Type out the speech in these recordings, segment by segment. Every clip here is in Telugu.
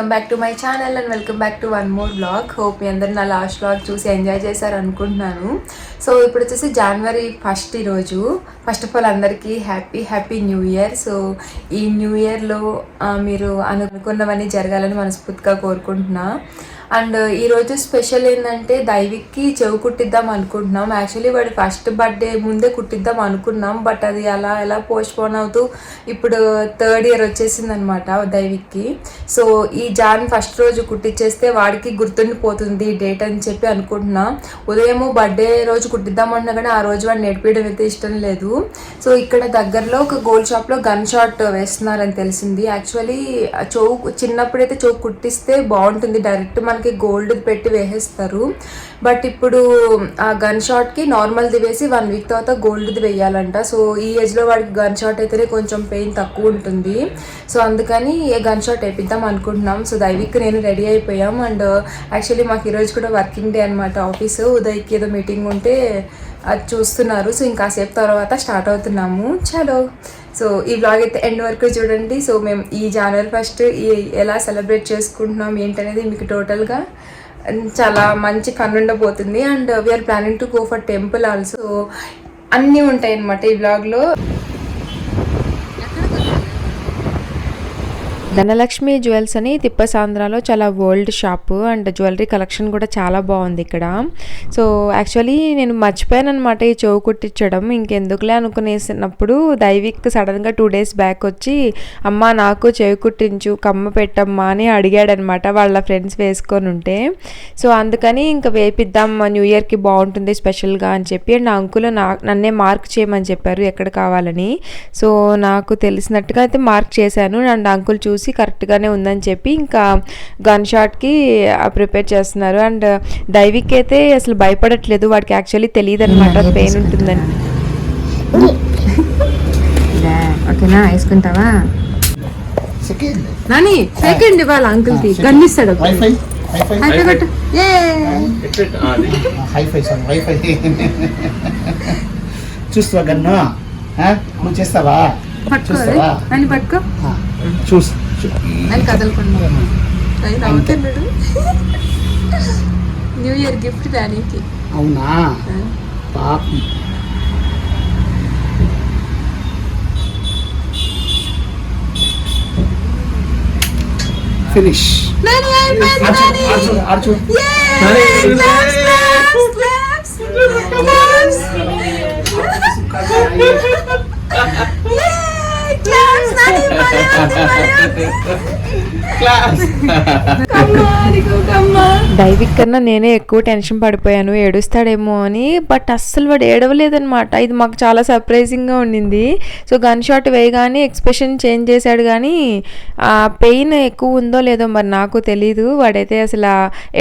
Welcome back to my channel and welcome back to one more blog. Hope మీ అందరు నా లాస్ట్ బ్లాగ్ చూసి ఎంజాయ్ చేశారు అనుకుంటున్నాను. సో ఇప్పుడు వచ్చేసి జనవరి 1 ఈరోజు. ఫస్ట్ ఆఫ్ ఆల్ అందరికీ హ్యాపీ న్యూ ఇయర్. సో ఈ న్యూ ఇయర్లో మీరు అనుకున్నవన్నీ జరగాలని మనస్ఫూర్తిగా కోరుకుంటున్నా. అండ్ ఈరోజు స్పెషల్ ఏంటంటే దైవిక్కి చెవి కుట్టిద్దాం అనుకుంటున్నాం. యాక్చువల్లీ వాడి ఫస్ట్ బర్త్డే ముందే కుట్టిద్దాం అనుకున్నాం, బట్ అది అలా పోస్ట్పోన్ అవుతూ ఇప్పుడు 3rd ఇయర్ వచ్చేసింది అనమాట దైవిక్కి. సో ఈ జాన్ 1 రోజు కుట్టించేస్తే వాడికి గుర్తుండిపోతుంది డేట్ అని చెప్పి అనుకుంటున్నాం. ఉదయము బర్త్డే రోజు కుట్టిద్దాం అన్నా కానీ ఆ రోజు వాడిని నేర్పించడం అయితే ఇష్టం లేదు. సో ఇక్కడ దగ్గరలో ఒక గోల్డ్ షాప్లో గన్ షాట్ వేస్తున్నారని తెలిసింది. యాక్చువల్లీ చిన్నప్పుడైతే కుట్టిస్తే బాగుంటుంది, డైరెక్ట్ మనకి గోల్డ్ పెట్టి వేసేస్తారు. బట్ ఇప్పుడు ఆ గన్ షాట్కి నార్మల్ది వేసి 1 వీక్ తర్వాత గోల్డ్ది వేయాలంట. సో ఈ ఏజ్లో వాడికి గన్ షాట్ అయితేనే కొంచెం పెయిన్ తక్కువ ఉంటుంది. సో అందుకని గన్ షాట్ వేపిద్దాం అనుకుంటున్నాం. సో దైవిక్ నేను రెడీ అయిపోయాం. అండ్ యాక్చువల్లీ మాకు ఈరోజు కూడా వర్కింగ్ డే అనమాట ఆఫీసు. ఉదయ్కి ఏదో మీటింగ్ ఉంటే అది చూస్తున్నారు. సో ఇంకాసేపు తర్వాత స్టార్ట్ అవుతున్నాము. చలో సో ఈ బ్లాగ్ అయితే ఎండ్ వరకు చూడండి. సో మేము ఈ జనవరి 1 ఎలా సెలబ్రేట్ చేసుకుంటున్నాం ఏంటనేది మీకు టోటల్గా చాలా మంచి ఫన్ ఉండబోతుంది. And we are planning to go for temple also. అన్నీ ఉంటాయి అన్నమాట ఈ బ్లాగ్లో. ధనలక్ష్మి జ్యువెల్స్ అని తిప్పసాంధ్రాలో చాలా old shop and jewellery collection కూడా చాలా బాగుంది ఇక్కడ. సో యాక్చువల్లీ నేను మర్చిపోయాను అనమాట ఈ చెవు కుట్టించడం. ఇంకెందుకులే అనుకునేసినప్పుడు దైవిక్ సడన్గా 2 days బ్యాక్ వచ్చి అమ్మ నాకు చెవి కుట్టించు కమ్మ పెట్టమ్మా అని అడిగాడనమాట వాళ్ళ ఫ్రెండ్స్ వేసుకొని ఉంటే. సో అందుకని ఇంకా వేపిద్దాం న్యూ ఇయర్కి బాగుంటుంది స్పెషల్గా అని చెప్పి. అండ్ అంకుల్ నన్నే మార్క్ చేయమని చెప్పారు ఎక్కడ కావాలని. సో నాకు తెలిసినట్టుగా అయితే మార్క్ చేశాను. అండ్ అంకుల్ చూసి కరెక్ట్గానే ఉందని చెప్పి ఇంకా గన్ షాట్కి ప్రిపేర్ చేస్తున్నారు. అండ్ దైవిక్ అయితే అసలు భయపడట్లేదు, వాడికి యాక్చువల్లీ తెలియదు అనమాట పెయిన్ ఉంటుందని. ఓకేనా వేసుకుంటావా నాని? సెకండ్ ఇవ్వాలి అంకుల్కి, గన్ ఇస్తాడు. చూస్తావా గన్ను? నువ్వు చేస్తావా? పట్టుకో అని పట్టుకో చూసి అని కదలకుండా అవుతున్నాడు. న్యూ ఇయర్ గిఫ్ట్ దానికి. అవునా పాపం. ఫినిష్. దైవిక్ కన్నా నేనే ఎక్కువ టెన్షన్ పడిపోయాను, ఏడుస్తాడేమో అని. బట్ అస్సలు వాడు ఏడవలేదనమాట. ఇది మాకు చాలా సర్ప్రైజింగ్గా ఉండింది. సో గన్ షాట్ వేయగానే ఎక్స్ప్రెషన్ చేంజ్ చేశాడు, కానీ పెయిన్ ఎక్కువ ఉందో లేదో మరి నాకు తెలీదు. వాడైతే అసలు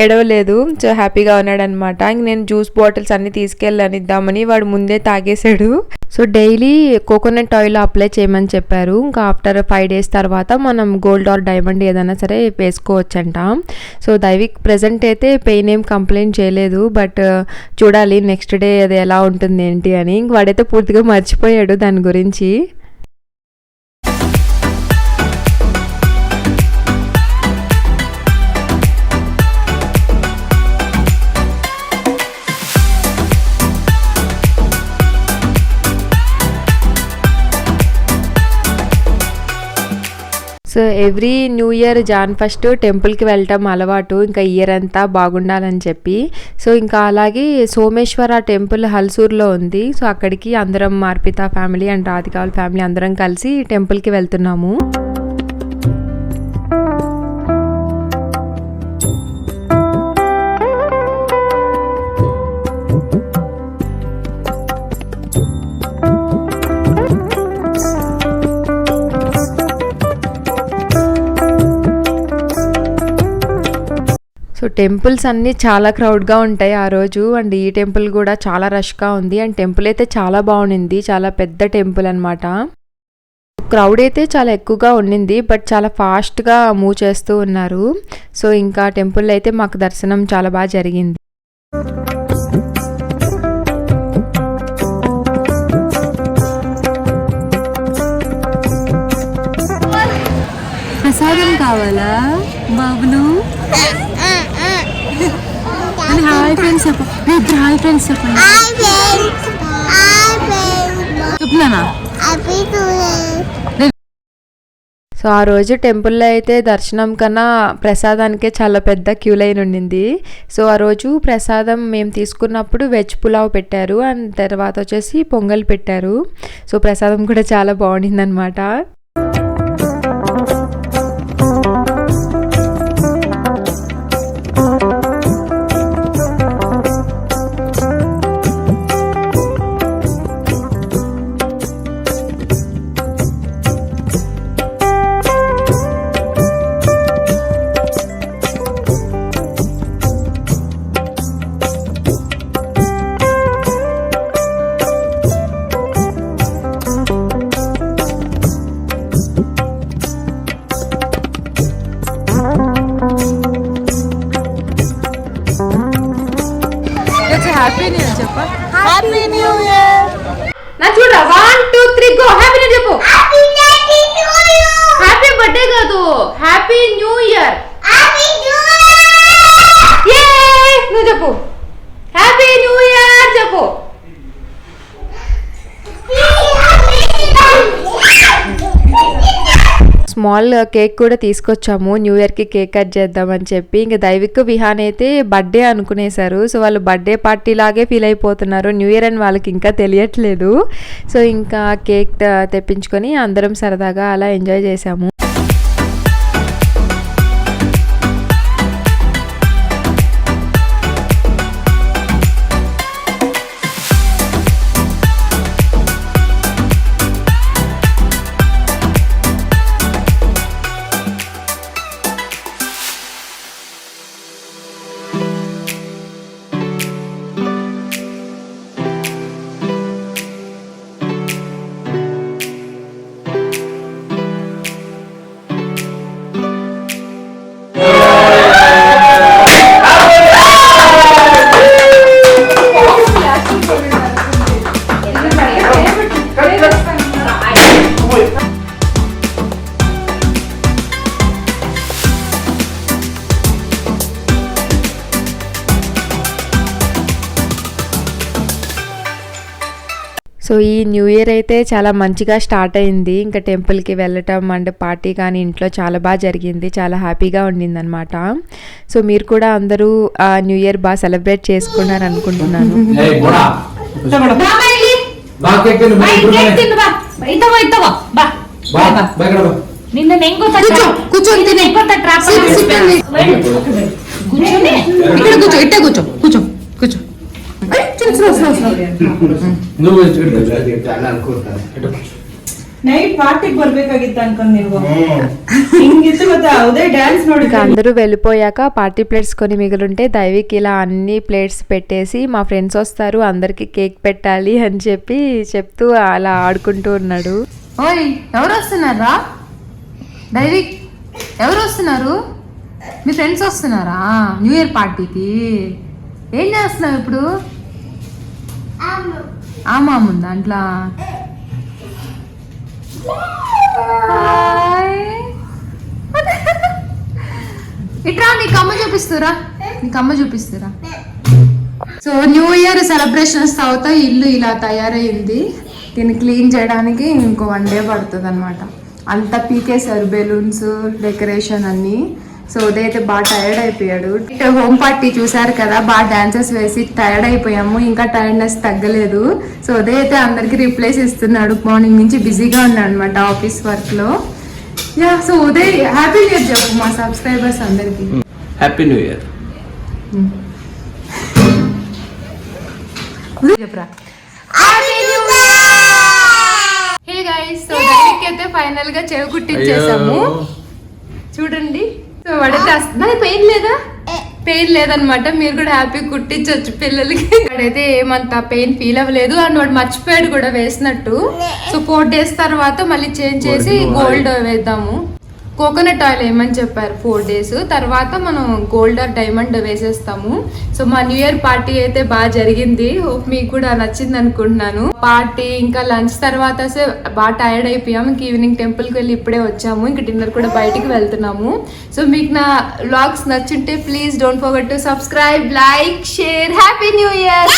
ఏడవలేదు. సో హ్యాపీగా ఉన్నాడు అనమాట. ఇంక నేను జ్యూస్ బాటిల్స్ అన్నీ తీసుకెళ్ళాను ఇద్దామని, వాడు ముందే తాగేశాడు. So daily coconut oil apply చేయమని చెప్పారు. ఇంకా ఆఫ్టర్ 5 days తర్వాత మనం గోల్డ్ ఆర్ డైమండ్ ఏదైనా సరే వేసుకోవచ్చంట. సో దైవిక్ ప్రెజెంట్ అయితే పెయిన్ ఏం కంప్లైంట్ చేయలేదు, బట్ చూడాలి నెక్స్ట్ డే అది ఎలా ఉంటుంది ఏంటి అని. ఇంక వాడైతే పూర్తిగా మర్చిపోయాడు దాని గురించి. So every new year Jan 1 టెంపుల్కి వెళ్ళటం అలవాటు, ఇంకా ఇయర్ అంతా బాగుండాలని చెప్పి. సో ఇంకా అలాగే సోమేశ్వర టెంపుల్ హల్సూర్లో ఉంది. సో అక్కడికి అందరం మార్పిత ఫ్యామిలీ అండ్ రాధికాల ఫ్యామిలీ అందరం కలిసి టెంపుల్కి వెళ్తున్నాము. సో టెంపుల్స్ అన్నీ చాలా క్రౌడ్గా ఉంటాయి ఆ రోజు. అండ్ ఈ టెంపుల్ కూడా చాలా రష్గా ఉంది. అండ్ టెంపుల్ అయితే చాలా బాగుంది, చాలా పెద్ద టెంపుల్ అనమాట. క్రౌడ్ అయితే చాలా ఎక్కువగా ఉండింది, బట్ చాలా ఫాస్ట్గా మూవ్ చేస్తూ ఉన్నారు. సో ఇంకా టెంపుల్ అయితే మాకు దర్శనం చాలా బాగా జరిగింది. ప్రసాదం కావాలా? బాబులు హాయ్ ఫ్రెండ్స్ చెప్పు, ఇద్దరు హాయ్ ఫ్రెండ్స్ చెప్పండి. చెప్తున్నానా? సో ఆ రోజు టెంపుల్లో అయితే దర్శనం కన్నా ప్రసాదానికే చాలా పెద్ద క్యూ లైన్ ఉండింది. సో ఆ రోజు ప్రసాదం మేము తీసుకున్నప్పుడు వెజ్ పులావ్ పెట్టారు అండ్ తర్వాత వచ్చేసి పొంగల్ పెట్టారు. సో ప్రసాదం కూడా చాలా బాగుండింది అనమాట. హ్యాపీ న్యూ ఇయర్ చెప్పా. హ్యాపీ న్యూ ఇయర్ నా చూడ 1 2 3 గో. హ్యాపీ న్యూ చెప్పు. హ్యాపీ బర్త్డే కాదు, హ్యాపీ న్యూ ఇయర్. నువ్వు చెప్పు హ్యాపీ న్యూ ఇయర్ చెప్పు. స్మాల్ కేక్ కూడా తీసుకొచ్చాము న్యూ ఇయర్కి కేక్ కట్ చేద్దామని చెప్పి. ఇంకా దైవిక్ విహాన్ అయితే బర్త్డే అనుకునేశారు. సో వాళ్ళు బర్త్డే పార్టీ లాగే ఫీల్ అయిపోతున్నారు. న్యూ ఇయర్ అని వాళ్ళకి ఇంకా తెలియట్లేదు. సో ఇంకా కేక్ తెప్పించుకొని అందరం సరదాగా అలా ఎంజాయ్ చేసాము. సో ఈ న్యూ ఇయర్ అయితే చాలా మంచిగా స్టార్ట్ అయింది. ఇంకా టెంపుల్కి వెళ్ళటం అండ్ పార్టీ కానీ ఇంట్లో చాలా బాగా జరిగింది. చాలా హ్యాపీగా ఉండింది అనమాట. సో మీరు కూడా అందరూ న్యూ ఇయర్ బాగా సెలబ్రేట్ చేసుకున్నారు అనుకుంటున్నాను. అందరూ వెళ్ళిపోయాక పార్టీ ప్లేట్స్ కొని మిగులుంటే దైవిక్ ఇలా అన్ని ప్లేట్స్ పెట్టేసి మా ఫ్రెండ్స్ వస్తారు అందరికి కేక్ పెట్టాలి అని చెప్పి చెప్తూ అలా ఆడుకుంటూ ఉన్నాడు. ఓయ్ ఎవరు వస్తున్నారా దైవిక్? ఎవరు వస్తున్నారు? మీ ఫ్రెండ్స్ వస్తున్నారా న్యూ ఇయర్ పార్టీకి? ఏం చేస్తున్నావు ఇప్పుడు? ఆమాము దాంట్లో ఇట్రా నీకు అమ్మ చూపిస్తురా. సో న్యూ ఇయర్ సెలబ్రేషన్స్ తర్వాత ఇల్లు ఇలా తయారైంది. దీన్ని క్లీన్ చేయడానికి ఇంకో 1 day పడుతుంది అనమాట. అంతా పీకేశారు బెలూన్స్ డెకరేషన్ అన్ని. సో ఉదయ్ అయితే బాగా టైర్డ్ అయిపోయాడు. హోమ్ పార్టీ చూసారు కదా, బాగా డాన్సెస్ వేసి టైర్డ్ అయిపోయాము. ఇంకా టైర్డ్నెస్ తగ్గలేదు. సో ఉదయ్ అయితే అందరికి రిప్లైస్ ఇస్తున్నాడు. మార్నింగ్ నుంచి బిజీగా ఉన్నాడు అనమాట ఆఫీస్ వర్క్ లో. Yeah so Uday happy new year చెప్పు మా సబ్స్క్రైబర్స్ అందరికి. హ్యాపీ న్యూ ఇయర్ చెప్పరా. హే గైస్, సో దైవిక్ అయితే ఫైనల్ గా చెవి కుట్టించేసాము చూడండి. సో వాడైతే నాకు పెయిన్ లేదనమాట. మీరు కూడా హ్యాపీ కుట్టించవచ్చు పిల్లలకి. వాడైతే ఏమంత పెయిన్ ఫీల్ అవ్వలేదు అండ్ వాడు మర్చిపోయాడు కూడా వేసినట్టు. సో 4 days తర్వాత మళ్ళీ చేంజ్ చేసి గోల్డ్ వేద్దాము. కోకోనట్ ఆయిల్ వేయమని చెప్పారు 4 days. తర్వాత మనం గోల్డ్ ఆర్ డైమండ్ వేసేస్తాము. సో మా న్యూ ఇయర్ పార్టీ అయితే బాగా జరిగింది. హోప్ మీకు కూడా నచ్చింది అనుకుంటున్నాను. పార్టీ ఇంకా లంచ్ తర్వాత బాగా టైర్డ్ అయిపోయాము. ఇంక ఈవినింగ్ టెంపుల్కి వెళ్ళి ఇప్పుడే వచ్చాము. ఇంకా డిన్నర్ కూడా బయటికి వెళ్తున్నాము. సో మీకు నా వ్లాగ్స్ నచ్చుంటే please don't forget to subscribe, like, share. Happy new year.